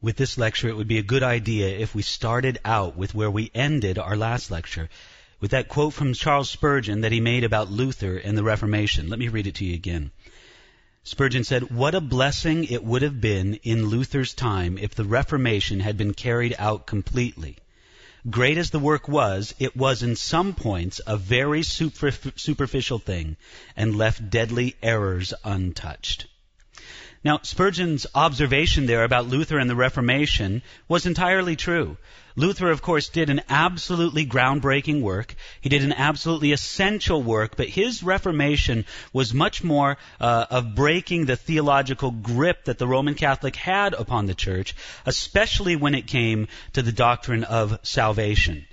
With this lecture, it would be a good idea if we started out with where we ended our last lecture, with that quote from Charles Spurgeon that he made about Luther and the Reformation. Let me read it to you again. Spurgeon said, "What a blessing it would have been in Luther's time if the Reformation had been carried out completely. Great as the work was, it was in some points a very superficial thing and left deadly errors untouched." Now, Spurgeon's observation there about Luther and the Reformation was entirely true. Luther, of course, did an absolutely groundbreaking work. He did an absolutely essential work, but his Reformation was much more of breaking the theological grip that the Roman Catholic had upon the Church, especially when it came to the doctrine of salvation.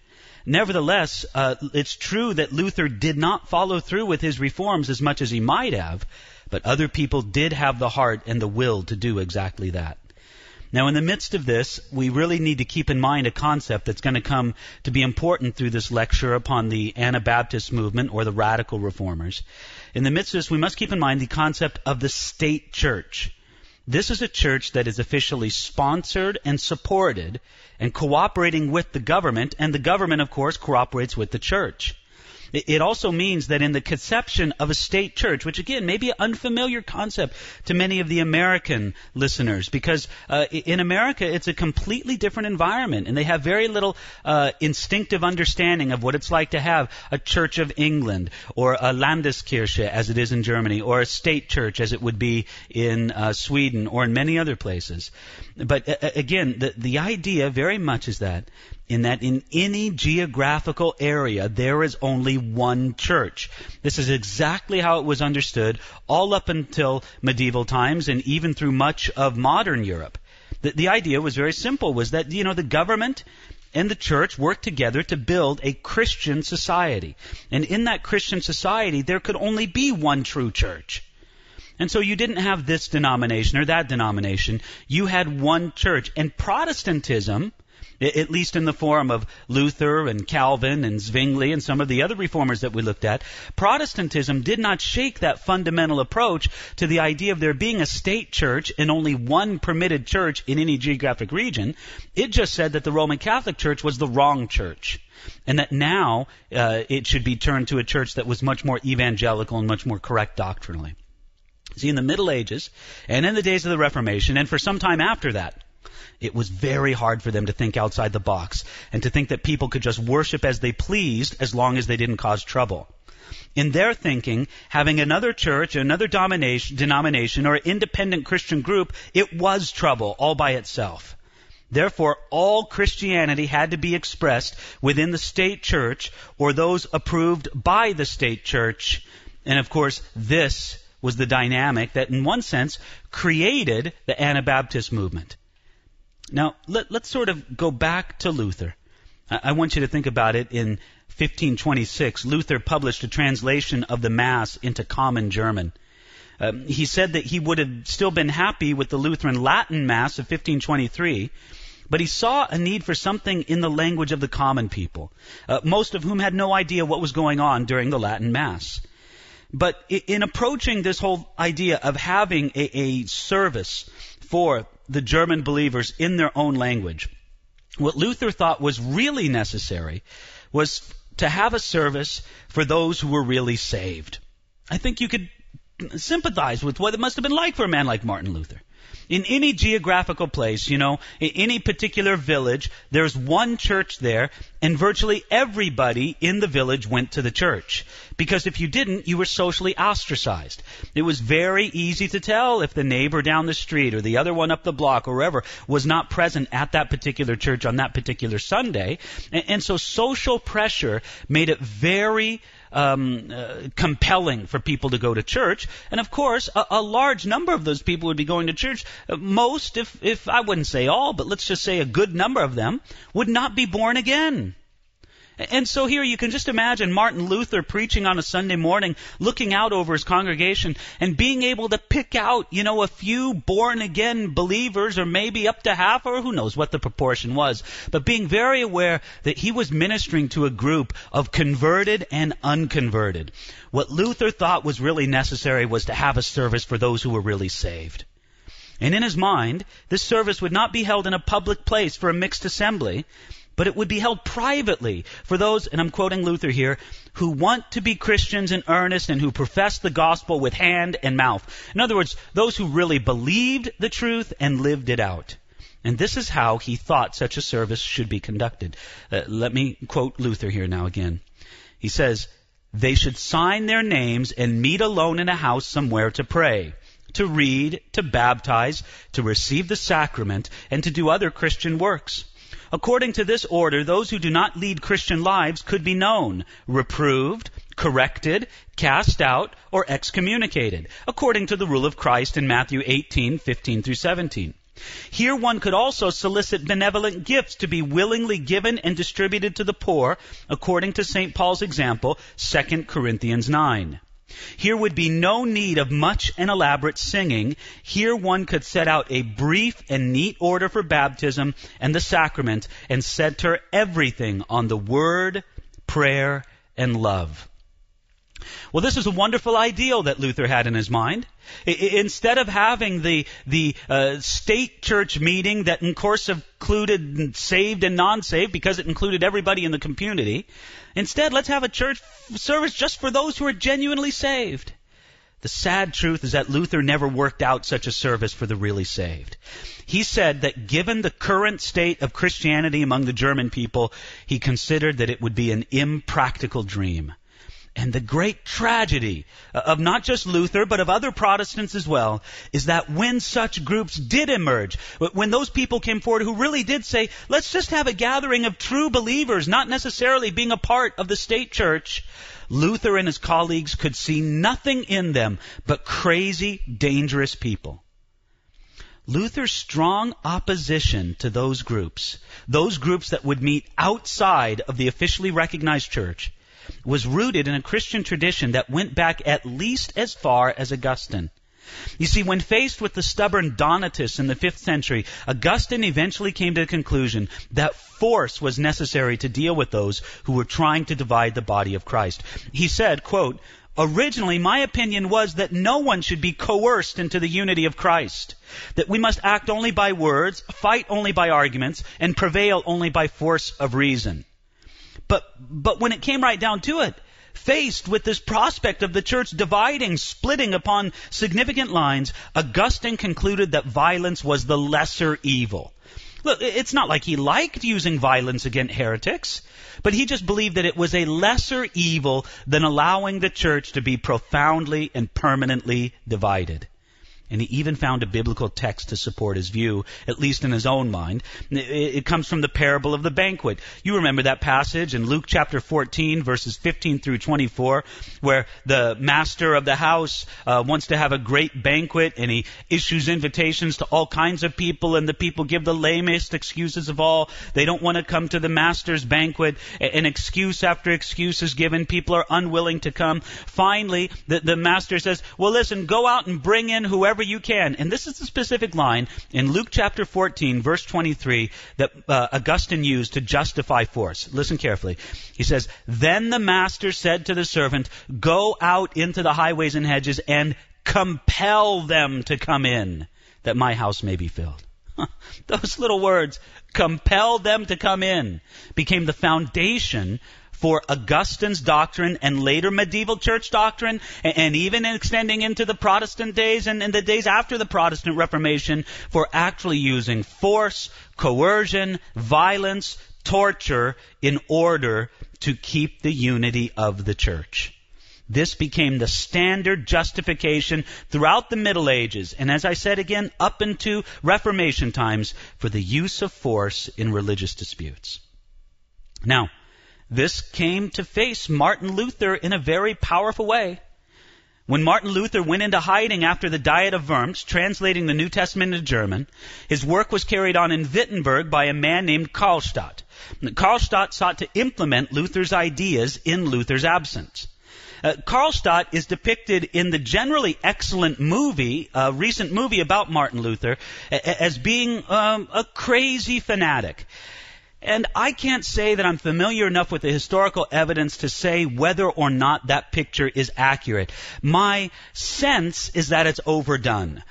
Nevertheless, it's true that Luther did not follow through with his reforms as much as he might have, but other people did have the heart and the will to do exactly that. Now, in the midst of this, we really need to keep in mind a concept that's going to come to be important through this lecture upon the Anabaptist movement or the radical reformers. In the midst of this, we must keep in mind the concept of the state church. This is a church that is officially sponsored and supported and cooperating with the government, and the government, of course, cooperates with the church. It also means that in the conception of a state church, which again may be an unfamiliar concept to many of the American listeners, because in America it's a completely different environment, and they have very little instinctive understanding of what it's like to have a Church of England, or a Landeskirche as it is in Germany, or a state church as it would be in Sweden or in many other places. But again, the idea very much is that in any geographical area, there is only one church. This is exactly how it was understood all up until medieval times and even through much of modern Europe. The idea was very simple, was that, the government and the church worked together to build a Christian society. And in that Christian society, there could only be one true church. And so you didn't have this denomination or that denomination. You had one church. And Protestantism, at least in the form of Luther and Calvin and Zwingli and some of the other reformers that we looked at, Protestantism did not shake that fundamental approach to the idea of there being a state church and only one permitted church in any geographic region. It just said that the Roman Catholic Church was the wrong church, and that now it should be turned to a church that was much more evangelical and much more correct doctrinally. See, in the Middle Ages and in the days of the Reformation, and for some time after that, it was very hard for them to think outside the box and to think that people could just worship as they pleased as long as they didn't cause trouble. In their thinking, having another church, another denomination, or independent Christian group, it was trouble all by itself. Therefore, all Christianity had to be expressed within the state church or those approved by the state church. And of course, this was the dynamic that in one sense created the Anabaptist movement. Now, let's sort of go back to Luther. I want you to think about it. In 1526, Luther published a translation of the Mass into common German. He said that he would have still been happy with the Lutheran Latin Mass of 1523, but he saw a need for something in the language of the common people, most of whom had no idea what was going on during the Latin Mass. But in approaching this whole idea of having a service for the German believers in their own language, what Luther thought was really necessary was to have a service for those who were really saved. I think you could sympathize with what it must have been like for a man like Martin Luther. In any geographical place, in any particular village, there's one church there, and virtually everybody in the village went to the church. Because if you didn't, you were socially ostracized. It was very easy to tell if the neighbor down the street or the other one up the block or wherever was not present at that particular church on that particular Sunday. And so social pressure made it very compelling for people to go to church. And of course, a large number of those people would be going to church. Most, if I wouldn't say all, but let's just say a good number of them, would not be born again. And so here you can just imagine Martin Luther preaching on a Sunday morning, looking out over his congregation and being able to pick out, a few born-again believers, or maybe up to half, or who knows what the proportion was, but being very aware that he was ministering to a group of converted and unconverted. What Luther thought was really necessary was to have a service for those who were really saved. And in his mind, this service would not be held in a public place for a mixed assembly, but it would be held privately for those, and I'm quoting Luther here, who want to be Christians in earnest and who profess the gospel with hand and mouth. In other words, those who really believed the truth and lived it out. And this is how he thought such a service should be conducted. Let me quote Luther here now again. He says, "They should sign their names and meet alone in a house somewhere to pray, to read, to baptize, to receive the sacrament, and to do other Christian works. According to this order, those who do not lead Christian lives could be known, reproved, corrected, cast out, or excommunicated, according to the rule of Christ in Matthew 18:15 through 17. Here one could also solicit benevolent gifts to be willingly given and distributed to the poor, according to St. Paul's example, 2 Corinthians 9. Here would be no need of much and elaborate singing. Here one could set out a brief and neat order for baptism and the sacrament and center everything on the word, prayer, and love." Well, this is a wonderful ideal that Luther had in his mind. Instead of having the state church meeting that, in course, included saved and non-saved because it included everybody in the community, instead, let's have a church service just for those who are genuinely saved. The sad truth is that Luther never worked out such a service for the really saved. He said that given the current state of Christianity among the German people, he considered that it would be an impractical dream. And the great tragedy of not just Luther, but of other Protestants as well, is that when such groups did emerge, when those people came forward who really did say, let's just have a gathering of true believers, not necessarily being a part of the state church, Luther and his colleagues could see nothing in them but crazy, dangerous people. Luther's strong opposition to those groups that would meet outside of the officially recognized church, was rooted in a Christian tradition that went back at least as far as Augustine. You see, when faced with the stubborn Donatists in the 5th century, Augustine eventually came to the conclusion that force was necessary to deal with those who were trying to divide the body of Christ. He said, quote, "Originally, my opinion was that no one should be coerced into the unity of Christ, that we must act only by words, fight only by arguments, and prevail only by force of reason. But when it came right down to it, faced with this prospect of the church dividing, splitting upon significant lines, Augustine concluded that violence was the lesser evil." Look, it's not like he liked using violence against heretics, but he just believed that it was a lesser evil than allowing the church to be profoundly and permanently divided. And he even found a biblical text to support his view, at least in his own mind. It comes from the parable of the banquet. You remember that passage in Luke chapter 14, verses 15 through 24, where the master of the house wants to have a great banquet, and he issues invitations to all kinds of people, and the people give the lamest excuses of all. They don't want to come to the master's banquet, and excuse after excuse is given. People are unwilling to come. Finally, the master says, well, listen, go out and bring in whoever you can. And this is the specific line in Luke chapter 14, verse 23, that Augustine used to justify force. Listen carefully. He says, "Then the master said to the servant, go out into the highways and hedges and compel them to come in, that my house may be filled." Those little words, compel them to come in, became the foundation for Augustine's doctrine and later medieval church doctrine, and even extending into the Protestant days and in the days after the Protestant Reformation, for actually using force, coercion, violence, torture in order to keep the unity of the church. This became the standard justification throughout the Middle Ages, and as I said again, up into Reformation times, for the use of force in religious disputes. Now, this came to face Martin Luther in a very powerful way. When Martin Luther went into hiding after the Diet of Worms, translating the New Testament into German, his work was carried on in Wittenberg by a man named Karlstadt. Karlstadt sought to implement Luther's ideas in Luther's absence. Karlstadt is depicted in the generally excellent movie, a recent movie about Martin Luther, as being a crazy fanatic. And I can't say that I'm familiar enough with the historical evidence to say whether or not that picture is accurate. My sense is that it's overdone.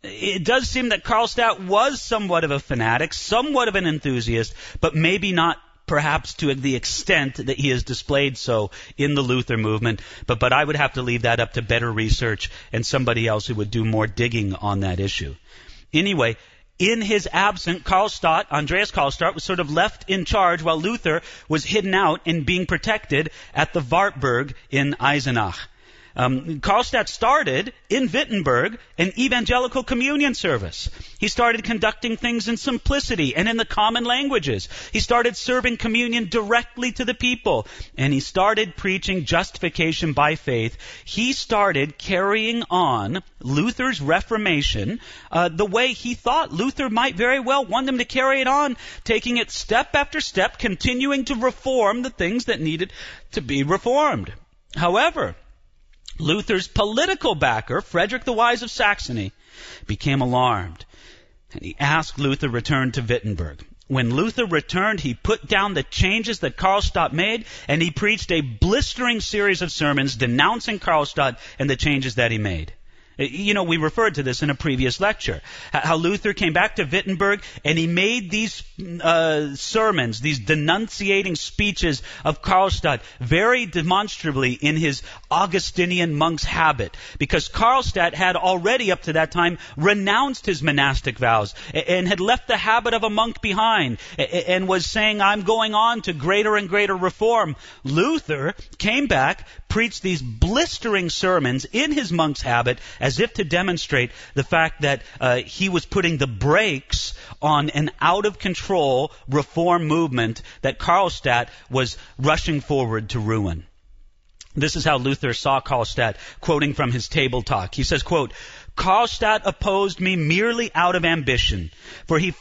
it does seem that Karlstadt was somewhat of a fanatic, somewhat of an enthusiast, but maybe not perhaps to the extent that he has displayed so in the Luther movement. But I would have to leave that up to better research and somebody else who would do more digging on that issue. Anyway, in his absence, Andreas Karlstadt, was sort of left in charge while Luther was hidden out and being protected at the Wartburg in Eisenach. Karlstadt started in Wittenberg an evangelical communion service. He started conducting things in simplicity and in the common languages. He started serving communion directly to the people. And he started preaching justification by faith. He started carrying on Luther's Reformation the way he thought Luther might very well want them to carry it on, taking it step after step, continuing to reform the things that needed to be reformed. However, Luther's political backer, Frederick the Wise of Saxony, became alarmed, and he asked Luther return to Wittenberg. When Luther returned, he put down the changes that Karlstadt made, and he preached a blistering series of sermons denouncing Karlstadt and the changes that he made. You know, we referred to this in a previous lecture, how Luther came back to Wittenberg and he made these sermons, these denunciating speeches of Karlstadt very demonstrably in his Augustinian monk's habit, because Karlstadt had already up to that time renounced his monastic vows and had left the habit of a monk behind and was saying, I'm going on to greater and greater reform. Luther came back, preached these blistering sermons in his monk's habit as if to demonstrate the fact that he was putting the brakes on an out-of-control reform movement that Karlstadt was rushing forward to ruin. This is how Luther saw Karlstadt, quoting from his table talk. He says, quote, Karlstadt opposed me merely out of ambition, for he